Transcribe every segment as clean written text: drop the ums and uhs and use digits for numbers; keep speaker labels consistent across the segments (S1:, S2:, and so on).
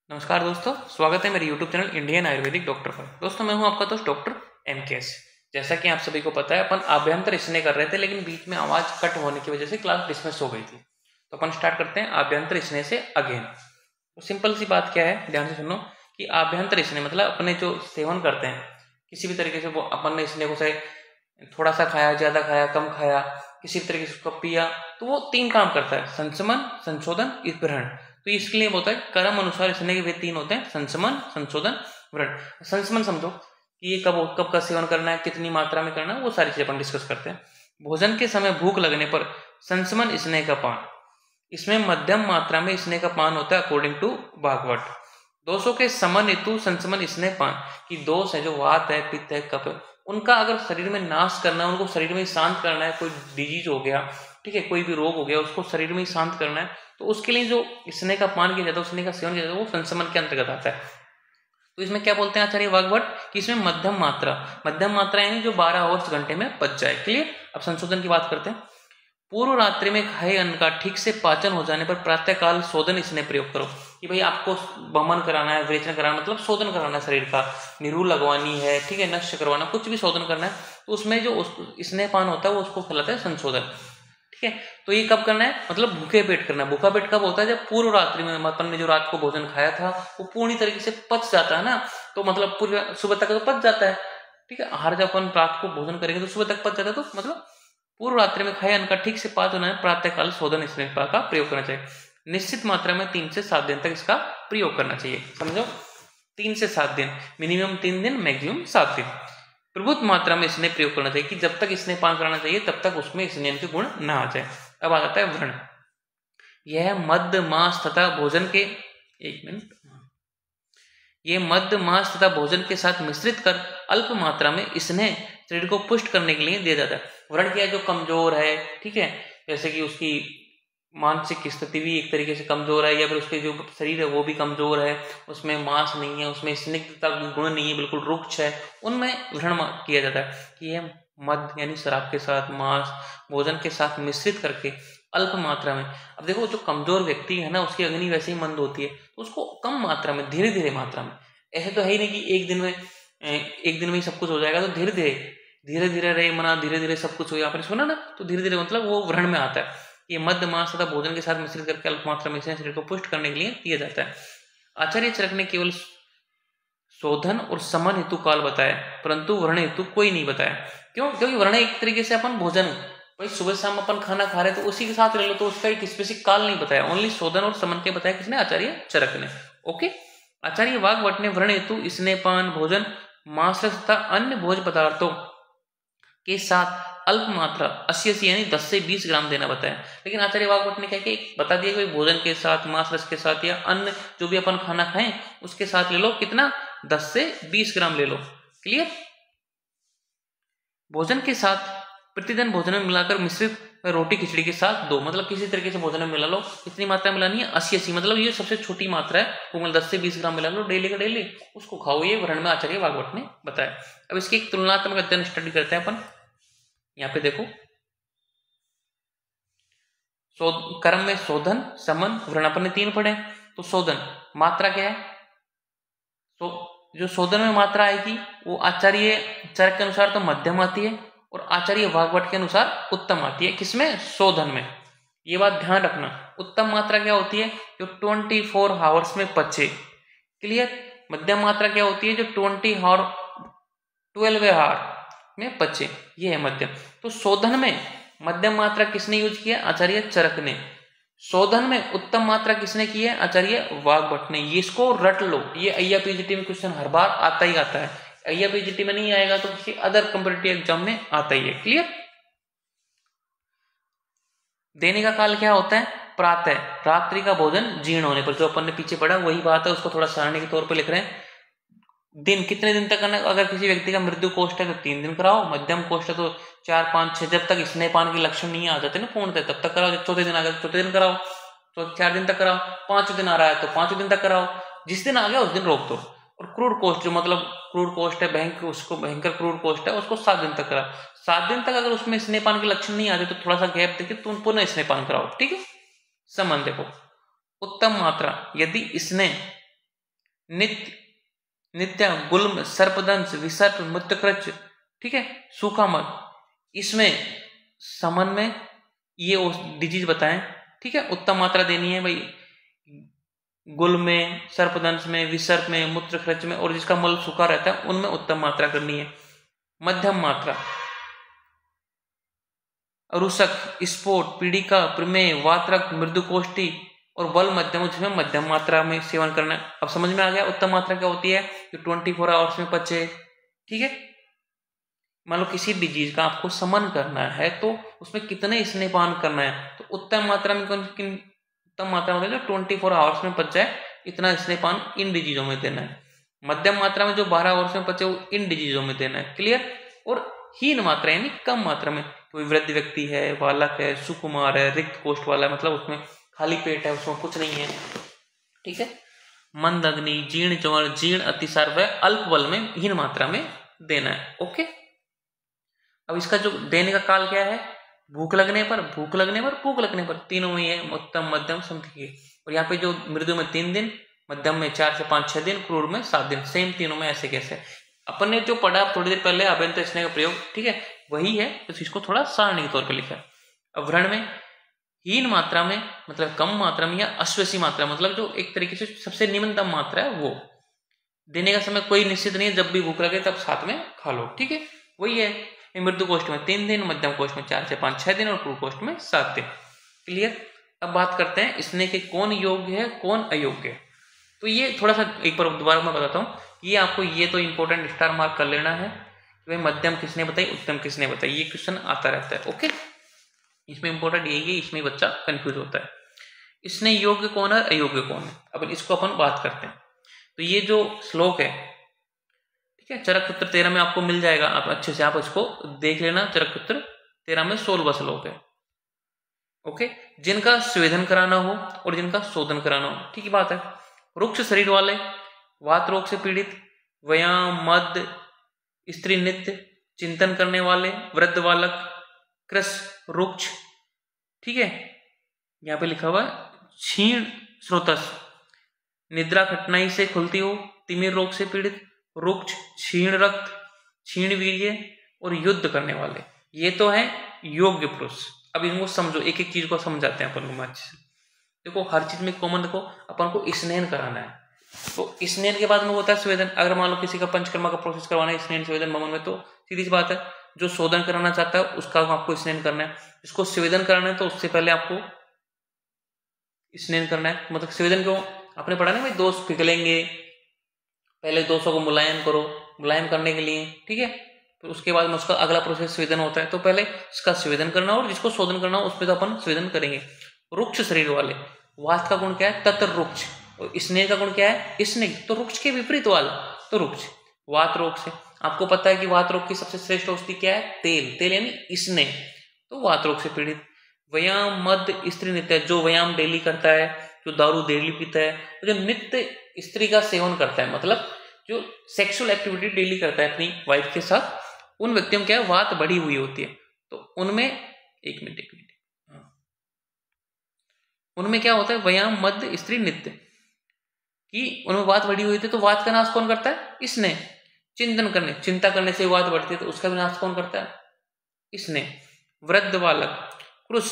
S1: नमस्कार दोस्तों, स्वागत है मेरे YouTube channel Indian Ayurvedic doctor पर। दोस्तों मैं हूं आपका दोस्त डॉक्टर MKS। जैसा कि आप सभी को पता है, अपन आभ्यंतर स्नेह कर रहे थे, लेकिन बीच में आवाज कट होने की वजह से क्लास डिसमिस हो गई थी। तो अपन स्टार्ट करते हैं आभ्यंतर स्नेह से अगेन। तो सिंपल सी बात क्या है, ध्यान से सुनो कि आभ्यंतर स्नेह मतलब अपने जो सेवन करते हैं किसी भी तरीके से, वो अपन ने स्नेह को से थोड़ा सा खाया, ज्यादा खाया, कम खाया, किसी भी तरीके से उसको पिया, तो वो तीन काम करता है: संशमन, संशोधन, ग्रहण। तो इसके लिए होता है कर्म अनुसार स्नेह के वे तीन होते हैं: संशमन, संशोधन, ग्रहण। संशमन समझो कि ये कब कब का सेवन करना है, कितनी मात्रा में करना है, वो सारी चीजें अपन डिस्कस करते हैं। भोजन के समय भूख लगने पर संशमन स्नेह का पान, इसमें मध्यम मात्रा में स्नेह का पान होता है अकॉर्डिंग टू भागवत। दोषों के समन हेतु संशमन स्नेह पान की दोष है, जो वात है, पित्त है, कफ है, उनका अगर शरीर में नाश करना है, उनको शरीर में शांत करना है, कोई डिजीज हो गया, ठीक है, कोई भी रोग हो गया, उसको शरीर में शांत करना है, तो उसके लिए जो स्नेह का पान किया जाता है, स्नेह का सेवन किया जाता है, वो संशमन के अंतर्गत आता है। तो इसमें क्या बोलते हैं आचार्य वाग्भट कि इसमें मध्यम मात्रा यानी जो 12 आवर्स घंटे में पच जाए। क्लियर। अब संशोधन की बात करते हैं। पूर्व रात्रि में खाए अन्न का ठीक से पाचन हो जाने पर प्रातःकाल शोधन स्नेह प्रयोग करो। कि भाई आपको बमन कराना है, विरेचन कराना, मतलब शोधन कराना है शरीर का, निरू लगवानी है, ठीक है, नष्ट करवाना, कुछ भी शोधन करना है, तो उसमें जो स्नेह पान होता है वो उसको कहलाता है संशोधन। ठीक है। तो ये कब करना है, मतलब भूखे पेट करना है। भूखा पेट कब होता है, जब पूर्व रात्रि में अपन ने जो रात को भोजन खाया था वो पूरी तरीके से पच जाता है ना, तो मतलब पूरे सुबह तक तो पच जाता है। ठीक है। हर जब अपन रात को भोजन करेंगे तो सुबह तक पच जाता है, तो मतलब पूर्व रात्रि में खाए अन्न का ठीक से पाचन होना है, प्रातःकाल शोधन स्नेह का प्रयोग करना चाहिए। निश्चित मात्रा में 3 से 7 दिन तक इसका प्रयोग करना चाहिए। समझो, 3 से 7 दिन, मिनिमम 3 दिन, मैक्सिमम 7 दिन प्रभुत मात्रा में स्नेह प्रयोग करना चाहिए, कि जब तक स्नेह पान कराना चाहिए तब तक उसमें स्नेह के गुण ना आ जाए। अब आ जाता है व्रण। यह मध्य मास तथा भोजन के मध्य मास तथा भोजन के साथ मिश्रित कर अल्प मात्रा में स्नेह शरीर को पुष्ट करने के लिए दिया जाता है। व्रण क्या है, जो कमजोर है, ठीक है, जैसे कि उसकी मानसिक स्थिति भी एक तरीके से कमजोर है, या फिर उसके जो शरीर है वो भी कमजोर है, उसमें मांस नहीं है, उसमें स्निग्धता गुण नहीं है, बिल्कुल रुक्ष है, उनमें व्रण किया जाता है। कि यह मद्य यानी शराब के साथ, मांस भोजन के साथ मिश्रित करके अल्प मात्रा में। अब देखो, जो कमजोर व्यक्ति है ना, उसकी अग्नि वैसे ही मंद होती है, तो उसको कम मात्रा में, धीरे धीरे मात्रा में, ऐसे तो है ही नहीं कि एक दिन में ही सब कुछ हो जाएगा, तो धीरे धीरे रहे मना, धीरे धीरे सब कुछ हो। आपने सुना ना, तो धीरे धीरे मतलब वो व्रण में आता है। ये मध्य मास तथा भोजन के साथ मिश्रित करके अल्प मात्रा में शरीर को पुष्ट करने के लिए दिया जाता है। आचार्य चरक ने केवल शोधन और समन हेतु काल बताया, परंतु व्रण हेतु कोई नहीं बताया। क्यों? क्योंकि व्रण एक तरीके से अपन भोजन, भाई सुबह शाम अपन खाना खा रहे तो उसी के साथ ले लो, तो उसका एक स्पेसिफिक काल नहीं बताया, ओनली शोधन और समन के बताया। किसने? आचार्य चरक ने। ओके। आचार्य वाग्भट ने व्रण हेतु स्नेहपान, भोजन, मांस तथा अन्य भोज पदार्थों के साथ अल्प मात्रा 80 यानी 10 से 20 ग्राम देना बताया। लेकिन आचार्य वाग्भट ने क्या किया, बता दिया कि भोजन के साथ, मांस रस के साथ, या अन्य जो भी अपन खाना खाएं उसके साथ ले लो कितना, 10 से 20 ग्राम ले लो। क्लियर। भोजन के साथ प्रतिदिन भोजन में मिलाकर मिश्रित रोटी खिचड़ी के साथ दो, मतलब किसी तरीके से भोजन में मिला लो। कितनी मात्रा मिलानी है? 80, मतलब ये सबसे छोटी मात्रा है, वो मतलब 10 से 20 ग्राम मिला लो, डेली का डेली उसको खाओ। ये व्रण में आचार्य वाग्भट ने बताया। अब इसकी एक तुलनात्मक अध्ययन स्टडी करते हैं अपन। यहाँ पे देखो, कर्म में शोधन, समन, व्रण अपन ने 3 पढ़े। तो शोधन मात्रा क्या है, तो जो शोधन में मात्रा आएगी वो आचार्य चरक के अनुसार तो मध्यम आती है, और आचार्य वाग्भट के अनुसार उत्तम आती है। किसमें? शोधन में। ये बात ध्यान रखना। उत्तम मात्रा क्या होती है? जो 24 आवर्स में पचे। क्लियर। मध्यम मात्रा क्या होती है? जो 12 आवर में पचे, ये है मध्यम। तो शोधन में मध्यम मात्रा किसने यूज किया? आचार्य चरक ने। शोधन में उत्तम मात्रा किसने की है? आचार्य वाग्भट ने। ये इसको रट लो, ये IAPGT में क्वेश्चन हर बार आता ही आता है। IAPGT में नहीं आएगा तो किसी अदर कॉम्पिटिटिव एग्जाम में आता ही है। क्लियर। देने का काल क्या होता है? प्रातः, रात्रि का भोजन जीर्ण होने पर। जो अपन ने पीछे पढ़ा वही बात है, उसको थोड़ा सारणी के तौर पर लिख रहे हैं। दिन कितने दिन तक करना है? अगर किसी व्यक्ति का मृत्यु कोष्ठ है तो 3 दिन कराओ, मध्यम कोष्ठ है तो 4, 5, 6, जब तक स्नेहपान के लक्षण नहीं आ जाते ना पूर्णतः तब तक कराओ। जब चौथे दिन आ गया तो चौथे दिन कराओ, तो 4 दिन तक कराओ। 5 दिन आ रहा है तो 5 दिन तक कराओ, जिस दिन आ गया उस दिन रोक दो। और क्रूर कोष्ठ, जो मतलब क्रूर कोष्ठ है, भयंकर क्रूर कोष्ठ है, उसको 7 दिन तक कराओ। 7 दिन तक अगर उसमें स्नेहपान के लक्षण नहीं आते तो थोड़ा सा गैप देके तुम पुनः स्नेहपान कराओ। ठीक है। समन देखो, उत्तम मात्रा यदि स्नेह नित्य, नित्या, गुल्म, सर्पदंश, विसर्प, मूत्रकृच, ठीक है, सूखा मत, इसमें समन में ये डिजीज बताएं, ठीक है। उत्तम मात्रा देनी है भाई, गुल में, सर्पदंश में, विसर्प में, मूत्रकृच में, और जिसका मल सूखा रहता है उनमें उत्तम मात्रा करनी है। मध्यम मात्रा, रुसक, स्फोट, पीड़िका, प्रमेय, वात्रक, मृदुकोष्ठी और बल मध्यम, जिसमें मध्यम मात्रा में सेवन करना है। अब समझ में आ गया उत्तम मात्रा क्या होती है, जो 24 आवर्स में पचे, ठीक है। मान लो किसी डिजीज का आपको समन करना है तो उसमें कितने स्नेहपान करना है, तो उत्तम मात्रा में उत्तम मात्रा में 24 आवर्स में पच जाए, इतना स्नेहपान इन डिजीजों में देना है। मध्यम मात्रा में जो 12 आवर्स में पचे वो इन डिजीजों में देना है, क्लियर। और हीन मात्रा यानी कम मात्रा में, कोई वृद्ध व्यक्ति है, बालक है, सुकुमार है, रिक्त कोष्ठ वाला है, मतलब उसमें खाली पेट है, उसमें कुछ नहीं है, ठीक है। मंद अग्नि, जीर्ण चवन, जीर्ण अतिसार व अल्प बल में हीन मात्रा में देना है, ओके। अब इसका जो देने का काल क्या है, भूख लगने पर, भूख लगने पर, भूख लगने पर, तीनों में है, उत्तम, मध्यम, संधिकीय। और यहाँ पे जो मृदु में 3 दिन, मध्यम में 4 से 5-6 दिन, क्रूर में 7 दिन, सेम तीनों में ऐसे कैसे। अपन ने जो पढ़ा थोड़ी देर पहले अभ्यंतर स्नेह का प्रयोग, ठीक है, वही है, तो इसको थोड़ा सारणी के तौर पर लिखा है। अब व्रण में हीन मात्रा में मतलब कम मात्रा में, या अश्वसी मात्रा मतलब जो एक तरीके से सबसे निम्नतम मात्रा है, वो देने का समय कोई निश्चित नहीं है, जब भी भूख लगे तब साथ में खा लो, ठीक है, वही है। मृदु कोष्ठ में 3 दिन, मध्यम कोष्ठ में 4 से 5-6 दिन और क्रूर कोष्ठ में 7 दिन, क्लियर। अब बात करते हैं स्नेह के कौन योग्य है कौन अयोग्य है। तो ये थोड़ा सा एक बार दोबारा मैं बताता हूँ, ये आपको ये तो इंपॉर्टेंट स्टार मार्क कर लेना है कि भाई मध्यम किसने बताई, उत्तम किसने बताई, ये क्वेश्चन आता रहता है, ओके। इसमें इंपॉर्टेंट यही है, इसमें बच्चा कंफ्यूज होता है। स्नेह योग्य कौन है, अयोग्य कौन है, अब इसको अपन बात करते हैं। तो ये जो श्लोक है, ठीक है, चरक सूत्र 13 में आपको मिल जाएगा, आप अच्छे से आप इसको देख लेना। चरक सूत्र 13 में 16वां श्लोक है, ओके। जिनका स्वेदन कराना हो और जिनका शोधन कराना हो, ठीक है बात है। रुक्ष शरीर वाले, वात रोग से पीड़ित, व्यायाम, मद, स्त्री नित्य, चिंतन करने वाले, वृद्ध बालक, कृष, रुक्ष, ठीक है। यहाँ पे लिखा हुआ है क्षीण स्रोतस, निद्रा कठिनाई से खुलती हो, तिमिर रोग से पीड़ित, रुक्ष, क्षीण रक्त, क्षीण वीर्य और युद्ध करने वाले, ये तो है योग्य पुरुष। अब इनको समझो, एक एक चीज को समझाते हैं अपन को अच्छे से। देखो हर चीज में कॉमन देखो, अपन को स्नेन कराना है, तो स्नेन के बाद में होता है स्वेदन। अगर मान लो किसी का पंचकर्मा का प्रोसेस करवाना है स्नेन स्वेदन ममन में, तो सीधी सी बात है, जो शोधन कराना चाहता है उसका आपको स्नेन करना है, जिसको स्वेदन कराना है तो उससे पहले आपको स्नेन करना है। मतलब स्वेदन क्यों, आपने पढ़ा ना भाई, दोष पिघलेंगे, पहले दोषों को मुलायम करो, मुलायम करने के लिए, ठीक है, फिर उसके बाद में उसका अगला प्रोसेस स्वेदन होता है। तो पहले इसका स्वेदन करना और जिसको शोधन करना हो उस पर तो अपन स्वेदन करेंगे। रुक्ष शरीर वाले, वात का गुण क्या है, तत्र रुक्ष, और स्नेह का गुण क्या है, स्निग्ध, तो रुक्ष के विपरीत वाला तो रुक्ष। वात रोग से आपको पता है कि वात रोग की सबसे श्रेष्ठ औषधि क्या है, तेल, तेल यानी स्नेह, तो वात रोग से पीड़ित। व्यायाम, मद, स्त्री नित्य, जो व्यायाम डेली करता है, जो दारू डेली पीता है, तो जो नित्य स्त्री का सेवन करता है, मतलब जो सेक्सुअल एक्टिविटी डेली करता है अपनी वाइफ के साथ, उन व्यक्तियों में क्या है, वात बढ़ी हुई होती है। तो उनमें एक मिनट उनमें क्या होता है, व्यायाम, मद, स्त्री नित्य कि उनमें वात बढ़ी हुई थी, तो वात का नाश कौन करता है, इसने। चिंतन करने, चिंता करने से वात बढ़ती है, तो उसका भी नाश कौन करता है, इसने। वृद्ध बालक, कृष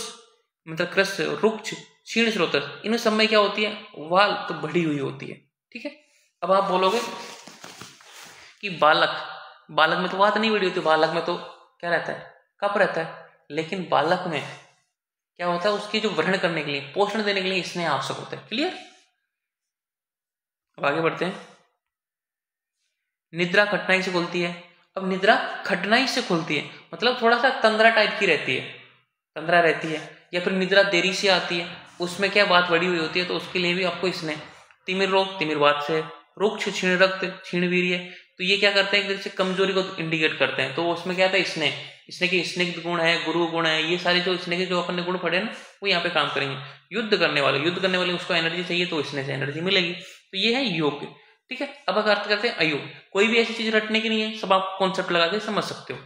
S1: मतलब कृष, रुक्ष, क्षीण स्रोतस, इन सब में क्या होती है, वाल तो बढ़ी हुई होती है, ठीक है। अब आप बोलोगे कि बालक, बालक में तो वात नहीं बढ़ी होती, बालक में तो क्या रहता है, कफ रहता है, लेकिन बालक में क्या होता है, उसकी जो वर्ण करने के लिए, पोषण देने के लिए स्नेह आवश्यक होता है, क्लियर। अब आगे बढ़ते हैं। निद्रा कठिनाई से खुलती है, अब निद्रा कठिनाई से खुलती है मतलब थोड़ा सा तंद्रा टाइप की रहती है, तंद्रा रहती है, या फिर निद्रा देरी से आती है, उसमें क्या बात बड़ी हुई होती है, तो उसके लिए भी आपको स्नेह। तिमिर रोग, तिमिर वात से, रुक्ष, क्षीण रक्त, क्षीण वीर्य, तो ये क्या करते हैं, एक तरह से कमजोरी को इंडिकेट करते हैं, तो उसमें क्या था, स्नेह, स्नेह की स्निग्ध गुण है, गुरु गुण है, ये सारे जो स्नेह के जो अपन ने गुण पढ़े ना, वो यहाँ पे काम करेंगे। युद्ध करने वाले, युद्ध करने वाले उसको एनर्जी चाहिए, तो स्नेह से एनर्जी मिलेगी, तो ये है योग्य, ठीक है। अब अगर अर्थ करते हैं अयोग्य, कोई भी ऐसी चीज रटने की नहीं है, सब आप कॉन्सेप्ट लगा के समझ सकते हो।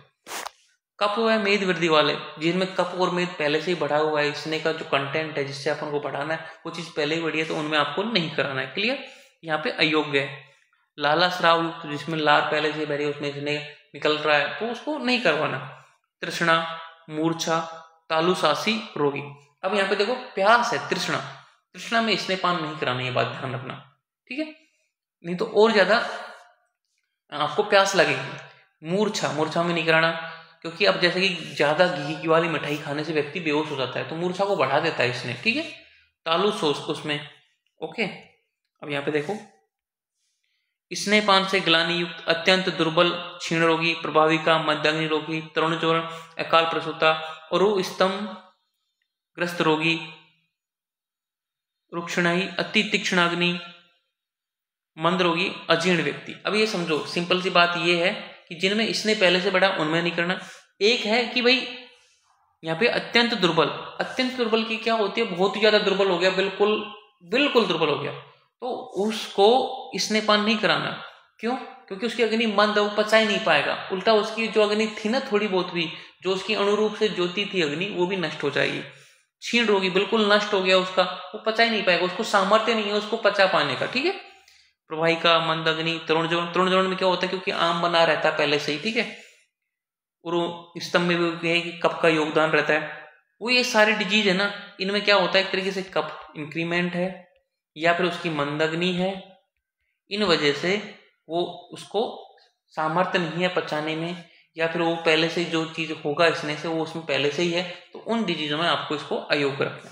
S1: कप हुआ है मेद वृद्धि वाले, जिनमें कप और मेद पहले से ही बढ़ा हुआ है, स्नेह का जो कंटेंट है जिससे अपन को बढ़ाना है वो चीज पहले ही बढ़ी है, तो उनमें आपको नहीं कराना है, क्लियर। यहाँ पे अयोग्य है। लाला स्राव युक्त, जिसमें लार पहले से भरी उसमें से निकल रहा है, तो उसको नहीं करवाना। तृष्णा, मूर्छा, तालुसासी रोगी। अब यहाँ पे देखो प्यास है, तृष्णा, तृष्णा में स्तनपान नहीं कराना, ये बात ध्यान रखना, ठीक है, नहीं तो और ज्यादा आपको प्यास लगेगी। मूर्छा, मूर्छा में नहीं कराना, क्योंकि अब जैसे कि ज्यादा घी वाली मिठाई खाने से व्यक्ति बेहोश हो जाता है, तो मूर्छा को बढ़ा देता है इसने, ठीक है। तालुसोस उसमें, ओके। अब यहाँ पे देखो, स्नेहपान से ग्लानि युक्त, अत्यंत दुर्बल, क्षीण रोगी, प्रभाविका, मध्याग्नि रोगी, तरुण चोरण, अकाल प्रसूता, और स्तंभ ग्रस्त रोगी, रुक्षणाई, अति तीक्ष्णाग्नि, मंद रोगी, अजीर्ण व्यक्ति। अब ये समझो, सिंपल सी बात ये है कि जिनमें इसने पहले से बढ़ा उनमें नहीं करना। एक है कि भाई यहाँ पे अत्यंत दुर्बल, अत्यंत दुर्बल की क्या होती है, बहुत ही ज्यादा दुर्बल हो गया, बिल्कुल बिल्कुल दुर्बल हो गया, तो उसको स्तनपान नहीं कराना। क्यों? क्योंकि उसकी अग्नि मंद है, वो पचा ही नहीं पाएगा। उल्टा उसकी जो अग्नि थी ना, थोड़ी बहुत भी जो उसकी अनुरूप से ज्योति थी अग्नि, वो भी नष्ट हो जाएगी। क्षीण रोगी, बिल्कुल नष्ट हो गया उसका, वो पचा ही नहीं पाएगा, उसको सामर्थ्य नहीं है उसको पचा पाने का, ठीक है। प्रवाहिका, मंद अग्नि, तरुण जवन, तरुण जवन में क्या होता है, क्योंकि आम बना रहता है पहले से ही, ठीक है। और स्तंभ में भी है कि कफ का योगदान रहता है। वो ये सारे डिजीज है ना, इनमें क्या होता है, एक तरीके से कफ इंक्रीमेंट है या फिर उसकी मंदग्नि है, इन वजह से वो उसको सामर्थ्य नहीं है पचाने में, या फिर वो पहले से जो चीज होगा इसने से वो उसमें पहले से ही है, तो उन डिजीजों में आपको इसको अयोग्य रखना,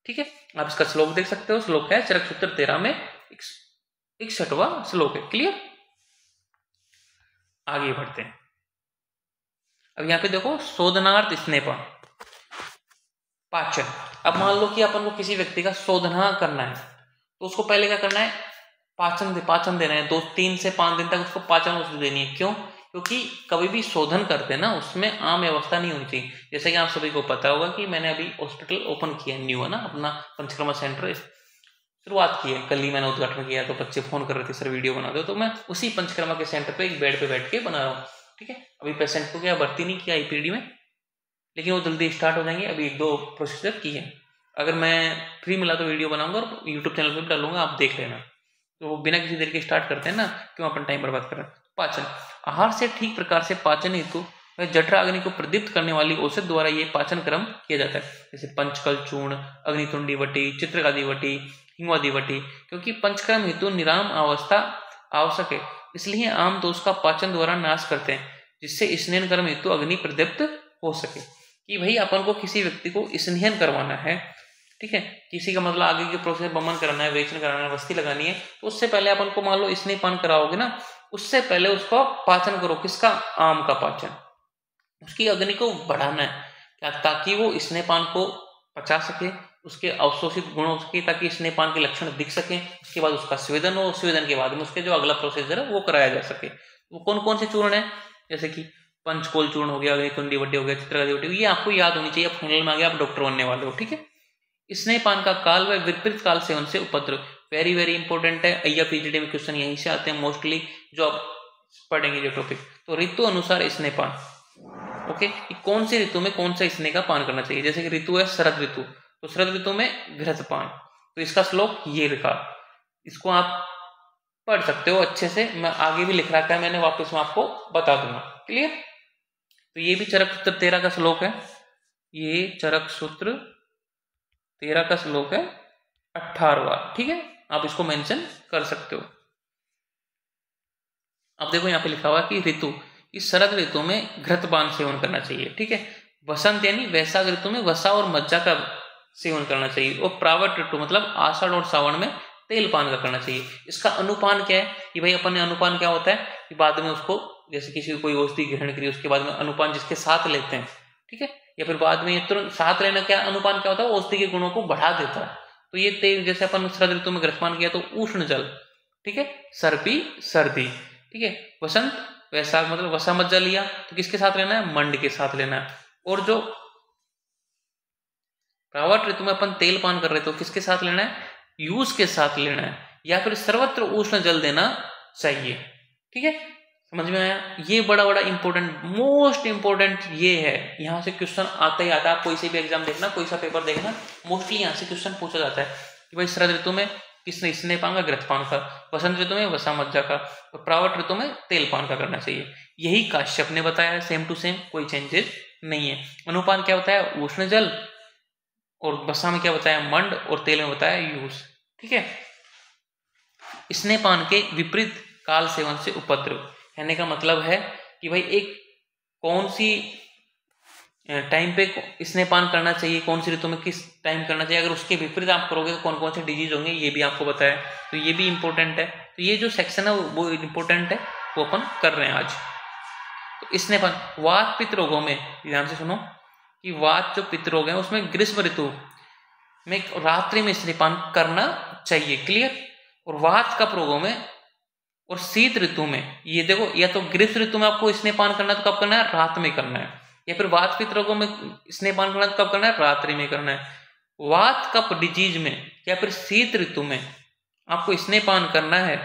S1: ठीक है। आप इसका श्लोक देख सकते हो, श्लोक है चरक सूत्र 13 में 61वां श्लोक है, क्लियर। आगे बढ़ते हैं। अब यहाँ पे देखो, शोधनार्थ स्नेहपान, पाचन। अब मान लो कि अपन को किसी व्यक्ति का शोधना करना है, तो उसको पहले क्या करना है, पाचन देना है। 3 से 5 दिन तक उसको पाचन औषधि देनी है। क्यों? क्योंकि कभी भी शोधन करते हैं ना, उसमें आम व्यवस्था नहीं होनी चाहिए। जैसे कि आप सभी को पता होगा कि मैंने अभी हॉस्पिटल ओपन किया है, न्यू है ना, अपना पंचकर्मा सेंटर शुरुआत की है, कल ही मैंने उद्घाटन किया, तो बच्चे फोन कर रहे थे सर वीडियो बना दो, तो मैं उसी पंचकर्मा के सेंटर पे एक बेड पे बैठ के बना रहा हूँ, ठीक है। अभी पेशेंट को क्या भर्ती नहीं किया आईपीडी में, लेकिन वो जल्दी स्टार्ट हो जाएंगे। अभी 1-2 प्रोसीजर की है, अगर मैं फ्री मिला तो वीडियो बनाऊंगा और यूट्यूब चैनल पे भी डालूंगा, आप देख लेना। तो बिना किसी देर के स्टार्ट करते हैं ना, क्यों अपन टाइम बर्बाद कर रहे हैं। पाचन, आहार से ठीक प्रकार से पाचन हेतु जठरा अग्नि को प्रदीप्त करने वाली औषध द्वारा ये पाचन क्रम किया जाता है, जैसे पंचकल चूर्ण, अग्नितुंडी वटी, चित्रगादी वटी, हिंगवादी वटी। क्योंकि पंचक्रम हेतु निराम अवस्था आवश्यक है, इसलिए आम दोष का पाचन द्वारा नाश करते हैं, जिससे स्नेहन कर्म हेतु अग्नि प्रदीप्त हो सके। कि भाई अपन को किसी व्यक्ति को स्नेहन करवाना है, ठीक है, किसी का मतलब आगे के प्रोसेस बमन कराना है, वेचन कराना है, वस्ती लगानी है, तो उससे पहले अपन को मान लो स्नेहपान कराओगे ना, उससे पहले उसको पाचन करो। किसका? आम का पाचन, उसकी अग्नि को बढ़ाना है क्या, ताकि वो स्नेहपान को पचा सके, उसके अवशोषित गुण हो सके, ताकि स्नेहपान के लक्षण दिख सके। उसके बाद उसका स्वेदन हो, स्वेदन के बाद में उसके जो अगला प्रोसीजर है वो कराया जा सके। वो कौन कौन से चूर्ण है, जैसे कि पंचकोल चूर्ण हो गया, अग्नितुंडी वटी हो गया, चित्रगादी वटी, ये आपको याद होनी चाहिए। फाइनल में आगे आप डॉक्टर बनने वाले हो, ठीक है। स्नेहपान का काल व विपरीत काल से उनसे उपद्रव, वेरी वेरी इंपॉर्टेंट है। अय्या पीजीडी में क्वेश्चन यहीं से आते हैं मोस्टली, जो आप पढ़ेंगे जो टॉपिक। तो ऋतु अनुसार स्नेहपान, ओके, कि कौन सी ऋतु में कौन सा स्नेह का पान करना चाहिए। जैसे कि ऋतु है शरद ऋतु, तो शरद ऋतु में घृतपान, तो इसका श्लोक ये लिखा, इसको आप पढ़ सकते हो अच्छे से, मैं आगे भी लिख रखा है मैंने, वापस मैं आपको बता दूंगा, क्लियर। तो ये भी चरक सूत्र 13 का श्लोक है, ये चरक सूत्र 13 का श्लोक है 18वां, ठीक है, आप इसको मेंशन कर सकते हो। अब देखो यहाँ पे लिखा हुआ कि ऋतु, इस शरद ऋतु में घृतपान सेवन करना चाहिए, ठीक है। वसंत यानी वैशाख ऋतु में वसा और मज्जा का सेवन करना चाहिए, और प्रावट ऋतु मतलब आषाढ़ और सावन में तेल पान का करना चाहिए। इसका अनुपान क्या है कि भाई अपन ने अनुपान क्या होता है कि बाद में उसको, जैसे किसी को कोई औषधि ग्रहण करी उसके बाद में अनुपान जिसके साथ लेते हैं, ठीक है, या फिर बाद में तुरंत साथ लेना, क्या अनुपान क्या होता है, औषधि के गुणों को बढ़ा देता है। तो ये तेल, जैसे अपन शरद ऋतु में घृतपान किया तो उष्ण जल, ठीक है, सर्पी सर्दी, ठीक है। वसंत वैशाख मतलब वसा मज्जा लिया, तो किसके साथ लेना है, मंड के साथ लेना है। और जो प्रावट ऋतु में अपन तेल पान कर रहे तो किसके साथ लेना है, यूज के साथ लेना है, या फिर सर्वत्र उष्ण जल देना चाहिए, ठीक है। समझ में आया? ये बड़ा बड़ा इंपॉर्टेंट, मोस्ट इंपॉर्टेंट ये है, यहाँ से क्वेश्चन आता ही आता है। कोई से भी एग्जाम देखना, कोई सा पेपर देखना, मोस्टली यहाँ से क्वेश्चन पूछा जाता है कि भाई शरद ऋतु में किसने स्नेहपान का, घृतपान का, वसंत ऋतु में वसा मज्जा का, और प्रावट ऋतु में तेलपान का करना चाहिए। यही काश्यप ने बताया है, सेम टू सेम, कोई चेंजेस नहीं है। अनुपान क्या बताया, उष्ण जल, और वसा में क्या बताया, मंड, और तेल में बताया यूज। ठीक है। स्नेहपान के विपरीत काल सेवन से उपद्रव, कहने का मतलब है कि भाई एक कौन सी टाइम पे स्नेहपान करना चाहिए, कौन सी ऋतु में किस टाइम करना चाहिए, अगर उसके विपरीत आप करोगे तो कौन कौन से डिजीज होंगे, ये भी आपको बताया। तो ये भी इंपॉर्टेंट है। तो ये जो सेक्शन है वो इंपॉर्टेंट है, वो अपन कर रहे हैं आज। तो स्नेहपान, वात पित्त रोगों में ध्यान से सुनो कि वात जो पित्त रोग है उसमें ग्रीष्म ऋतु में रात्रि में स्नेहपान करना चाहिए। क्लियर। और वात कफ रोगों में और शीत ऋतु में, ये देखो, या तो ग्रीष्म ऋतु में आपको स्नेहपान करना है तो कब करना है, रात में करना है, या फिर वात पित्त रोगों में स्नेहपान करना है तो कब करना है, रात्रि में करना है। वात कफ डिजीज में या फिर शीत ऋतु में आपको स्नेहपान करना है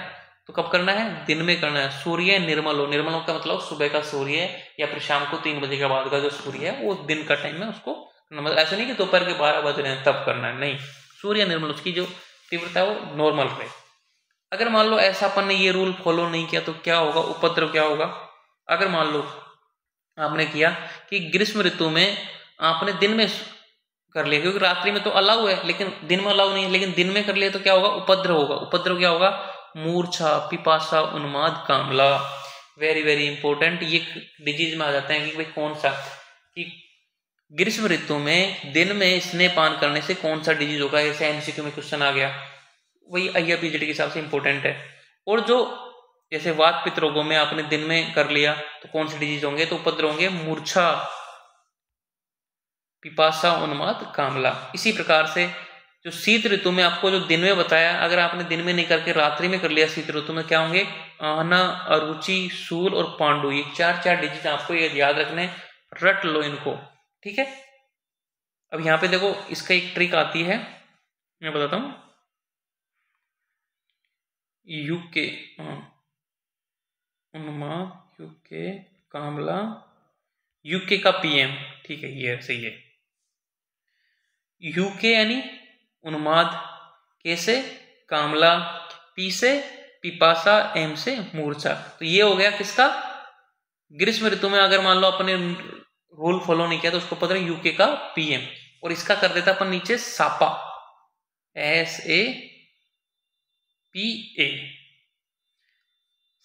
S1: तो कब करना है, दिन में करना है। सूर्य निर्मल हो, निर्मल हो का मतलब सुबह का सूर्य या फिर शाम को 3 बजे के बाद का जो सूर्य है वो दिन का टाइम है, उसको मतलब ऐसा नहीं कि दोपहर के 12 बज रहे हैं तब करना है, नहीं, सूर्य निर्मल, उसकी जो तीव्रता है वो नॉर्मल रहे। अगर मान लो ऐसा अपन ने ये रूल फॉलो नहीं किया तो क्या होगा, उपद्रव क्या होगा। अगर मान लो आपने किया कि ग्रीष्म ऋतु में आपने दिन में कर लिया, क्योंकि रात्रि में तो अलाउ है लेकिन दिन में अलाउ नहीं है, लेकिन दिन में कर लिया तो क्या होगा, उपद्रव होगा। उपद्रव क्या होगा, मूर्छा, पिपासा, उन्माद, कामला। वेरी वेरी इंपॉर्टेंट, ये डिजीज में आ जाते हैं कि भाई कौन सा, कि ग्रीष्म ऋतु में दिन में स्नेहपान करने से कौन सा डिजीज होगा। ऐसे एमसीक्यू में क्वेश्चन आ गया, वही IRPGT के हिसाब से इंपॉर्टेंट है। और जो जैसे वात पित्त रोगों में आपने दिन में कर लिया तो कौन से डिजीज होंगे, तो उपद्रव होंगे मूर्छा, पिपासा, उन्माद, कामला। इसी प्रकार से जो शीत ऋतु में आपको जो दिन में बताया, अगर आपने दिन में नहीं करके रात्रि में कर लिया शीत ऋतु में, क्या होंगे, आहना, अरुचि, शूल और पांडु। ये चार डिजीज आपको ये याद रखने, रट लो इनको। ठीक है। अब यहाँ पे देखो इसका एक ट्रिक आती है, मैं बताता हूं। यूके, उन्माद, यूके, कामला, यूके का PM, ठीक है, ये सही है। यूके यानी उन्माद, के से कामला, पी से पिपासा, एम से मूर्छा। तो ये हो गया किसका, ग्रीष्म ऋतु में। अगर मान लो अपने रूल फॉलो नहीं किया तो उसको पता है यूके का PM, और इसका कर देता अपन नीचे सापा, SAPA,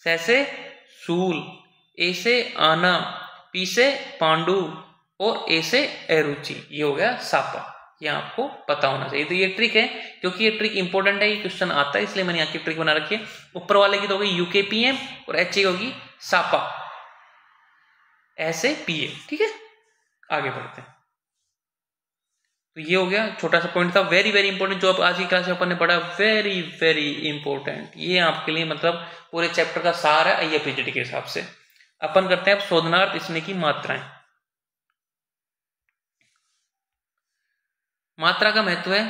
S1: से सूल, ए से आना, पी से पांडु और ए से अरुचि। ये हो गया सापा, ये आपको पता होना चाहिए। तो ये ट्रिक है, क्योंकि ये ट्रिक इंपॉर्टेंट है, ये क्वेश्चन आता है इसलिए मैंने यहाँ की ट्रिक बना रखी है। ऊपर वाले की तो होगी यूके PM और HA की होगी सापा, SAPA। ठीक है, आगे बढ़ते हैं। तो ये हो गया, छोटा सा पॉइंट था, वेरी वेरी इंपॉर्टेंट, जो अब आज की क्लास में अपन ने पढ़ा, वेरी वेरी इंपॉर्टेंट। ये आपके लिए मतलब पूरे चैप्टर का सार है IRPGT के हिसाब से। अपन करते हैं अब शोधनार्थ स्नेह की मात्राएं। मात्रा का महत्व है,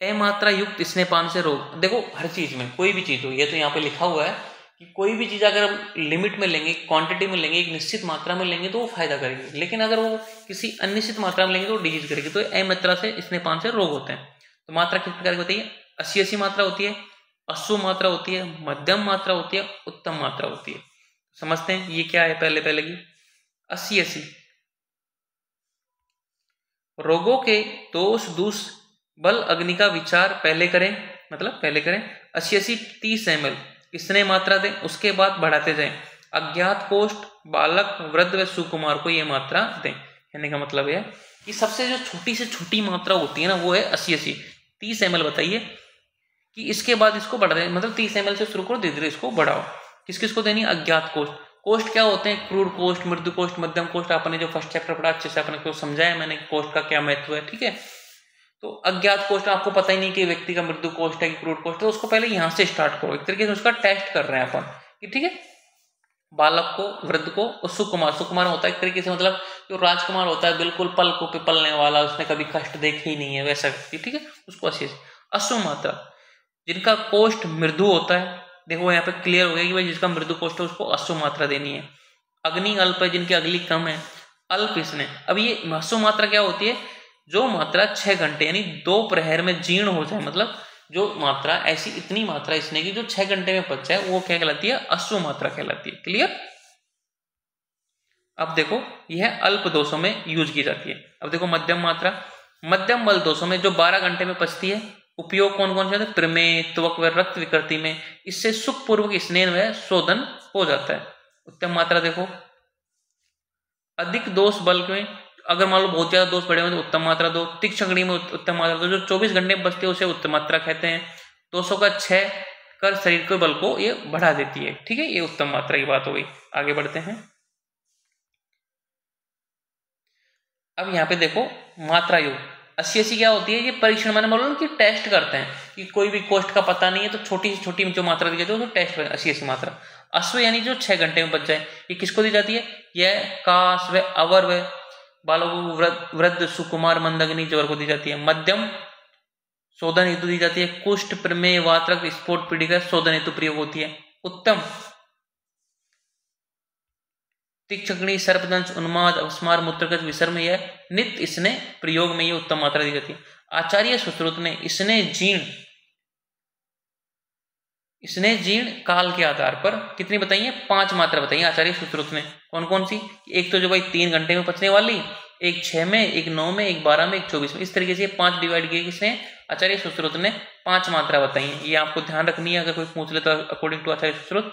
S1: अमात्रा युक्त स्नेहपान से रोग। देखो हर चीज में, कोई भी चीज हो, ये तो यहाँ पे लिखा हुआ है कि कोई भी चीज अगर हम लिमिट में लेंगे, क्वांटिटी में लेंगे, एक निश्चित मात्रा में लेंगे तो वो फायदा करेगी, लेकिन अगर वो किसी अनिश्चित मात्रा में लेंगे तो वो डिजीज करेगी। तो अमात्रा से स्नेहपान से रोग होते हैं। तो मात्रा किस प्रकार की होती है, 80 मात्रा होती है, अश्व मात्रा होती है, मध्यम मात्रा होती है, उत्तम मात्रा होती है। समझते हैं ये क्या है, पहले की 80 रोगों के दोष दूष बल अग्नि का विचार पहले करें, मतलब पहले करें। 80 30 ml स्नेह मात्रा दें, उसके बाद बढ़ाते जाएं। अज्ञात कोष्ठ, बालक, वृद्ध व सुकुमार को ये मात्रा दें। कहने का मतलब है कि सबसे जो छोटी से छोटी मात्रा होती है ना, वो है 80 30 ml बताइए, कि इसके बाद इसको बढ़ा दें, मतलब 30 ml से शुरू करो, धीरे धीरे इसको बढ़ाओ। किस किस को देनी, अज्ञात कोष्ठ। कोष्ठ क्या होते हैं, क्रूर कोष्ठ, मृदु कोष्ठ, मध्यम कोष्ठ। आपने जो फर्स्ट चैप्टर पढ़ा अच्छे से आपने को समझाया मैंने कोष्ठ का क्या महत्व है। ठीक है, तो अज्ञात कोष्ठ आपको पता ही नहीं कि व्यक्ति का मृदु कोष्ठ है कि क्रूर कोष्ठ है, तो उसको पहले यहाँ से स्टार्ट करो। एक तरीके से उसका टेस्ट कर रहे हैं अपन कि ठीक है, बालक को, वृद्ध को, और सुकुमार। सुकुमार होता है एक तरीके से मतलब जो राजकुमार होता है, बिल्कुल पल को पिपलने वाला, उसने कभी कष्ट देखे ही नहीं है, वैसा व्यक्ति। ठीक है, उसको 80। अश्व मात्रा, जिनका कोष्ठ मृदु होता है। देखो यहाँ पे क्लियर हो गया कि भाई जिसका मृदु कोष्ठ है उसको अश्व मात्रा देनी है। अग्नि अल्प है, जिनकी अग्नि कम है, अल्प इसने। अब ये अश्व मात्रा क्या होती है, जो मात्रा 6 घंटे यानी 2 प्रहर में जीर्ण हो जाए, मतलब जो मात्रा ऐसी इतनी मात्रा इसने की जो 6 घंटे में पच जाए वो क्या कहलाती है, अश्व मात्रा कहलाती है। क्लियर। अब देखो यह अल्प दोषों में यूज की जाती है। अब देखो मध्यम मात्रा, मध्यम बल दोषों में जो 12 घंटे में पचती है, उपयोग कौन कौन से होते हैं, प्रमेय, त्वक व रक्त विकृति में, इससे सुखपूर्वक स्नेह व शोधन हो जाता है। उत्तम मात्रा देखो, अधिक दोष बल में अगर मान लो बहुत ज्यादा दोष बढ़े हुए तो उत्तम मात्रा दो, तीक्ष्ण अग्नि में उत्तम मात्रा दो, जो 24 घंटे में बचती है उसे उत्तम मात्रा कहते हैं। 200 का 6 कर शरीर के बल को ये बढ़ा देती है। ठीक है, ये उत्तम मात्रा की बात हो गई। आगे बढ़ते हैं। अब यहाँ पे देखो मात्रा योग 80 क्या होती है, ये परीक्षण मैंने बोला कि टेस्ट करते हैं कि कोई भी कोष्ठ का पता नहीं है तो छोटी से छोटी जो मात्रा दी जाती है उसको टेस्ट करें। 80 मात्रा। अश्व यानी जो 6 घंटे में बच जाए, ये किसको दी जाती है, यह काश व अवर व बालक वृद्ध सुकुमार मंदग्नि जवर को दी जाती है। मध्यम शोधन हेतु दी जाती है, कुष्ठ प्रमेय वात्रक स्फोट पीड़िका शोधन हेतु प्रयोग होती है। उत्तम तीक्ष्णी सर्पदंश उन्माद अपस्मार मूत्रगत विसर्म यह नित्य इसने प्रयोग में ये उत्तम मात्रा दी जाती है। आचार्य सुश्रुत ने इसने जीर्ण काल के आधार पर कितनी बताई है, 5 मात्रा बताई आचार्य सुश्रुत ने। कौन कौन सी, एक तो जो भाई 3 घंटे में पचने वाली, एक 6 में, एक 9 में, एक 12 में, एक 24 में, इस तरीके से 5 डिवाइड किए किसने, आचार्य सुश्रुत ने 5 मात्रा बताई है। ये आपको ध्यान रखनी है अगर कोई पूछ ले तो अकॉर्डिंग टू आचार्य सुश्रुत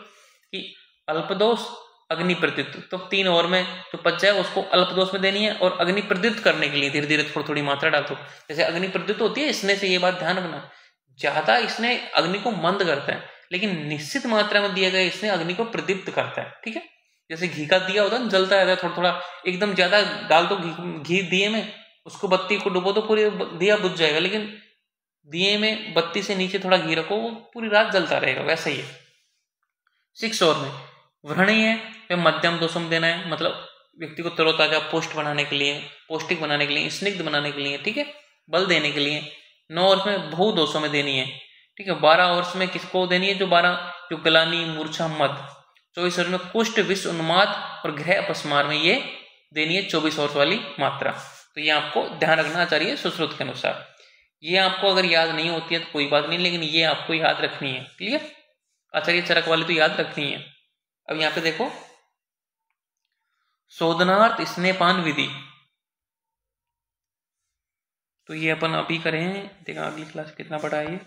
S1: कि अल्पदोष अग्नि प्रद्युत, तो 3 ओवर में जो पच जाए उसको अल्पदोष में देनी है, और अग्नि प्रद्युत करने के लिए धीरे धीरे थोड़ी थोड़ी मात्रा डालते हो। जैसे अग्नि प्रद्युत होती है इसने से, ये बात ध्यान रखना, ज्यादा इसने अग्नि को मंद करता है, लेकिन निश्चित मात्रा में दिया गया इसने अग्नि को प्रदीप्त करता है। ठीक है, जैसे घी का दिया होता है जलता रहता है थोड़ा थोड़ा, एकदम ज्यादा डाल दो घी दिए में, उसको बत्ती को डुबो तो पूरी दिया बुझ जाएगा, लेकिन दिए में बत्ती से नीचे थोड़ा घी रखो वो पूरी रात जलता रहेगा, वैसा ही है। 6 ओवर में व्रणीय है वे मध्यम दोषों में देना है, मतलब व्यक्ति को तरोताजा पुष्ट बनाने के लिए, पौष्टिक बनाने के लिए, स्निग्ध बनाने के लिए, ठीक है, बल देने के लिए। 9 ओवर में बहु दोषों में देनी है। ठीक है, 12 ओवर्स में किसको देनी है, जो 12 जो गलानी मूर्छा मद। 24 ओवर में कुष्ठ विष उन्माद और ग्रह अपस्मार में ये देनी है 24 ओवर्स वाली मात्रा। तो ये आपको ध्यान रखना चाहिए सुश्रुत के अनुसार। ये आपको अगर याद नहीं होती है तो कोई बात नहीं, लेकिन ये आपको याद रखनी है। क्लियर, आचार्य चरक वाली तो याद रखनी है। अब यहाँ पे देखो शोधनार्थ स्नेहपान विधि, तो ये अपन अभी करें, देखा अगली क्लास कितना बड़ा है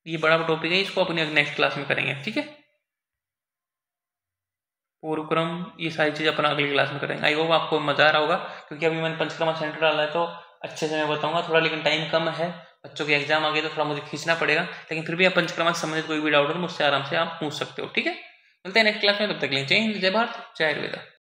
S1: ये बड़ा टॉपिक है, इसको अपने नेक्स्ट क्लास में करेंगे। ठीक है, पूर्व क्रम ये सारी चीज अपन अगली क्लास में करेंगे। आई होप आपको मजा आ रहा होगा, क्योंकि अभी मैंने पंचकर्मा सेंटर डाला है तो अच्छे से मैं बताऊंगा थोड़ा, लेकिन टाइम कम है, बच्चों के एग्जाम आ गए तो थोड़ा मुझे खींचना पड़ेगा, लेकिन फिर भी आप पंचकर्मा से संबंधित कोई भी डाउट हो तो मुझसे आराम से आप पूछ सकते हो। ठीक है, मिलते हैं नेक्स्ट क्लास में, तब तक के लिए जय हिंद, जय भारत, जय आयुर्वेदा।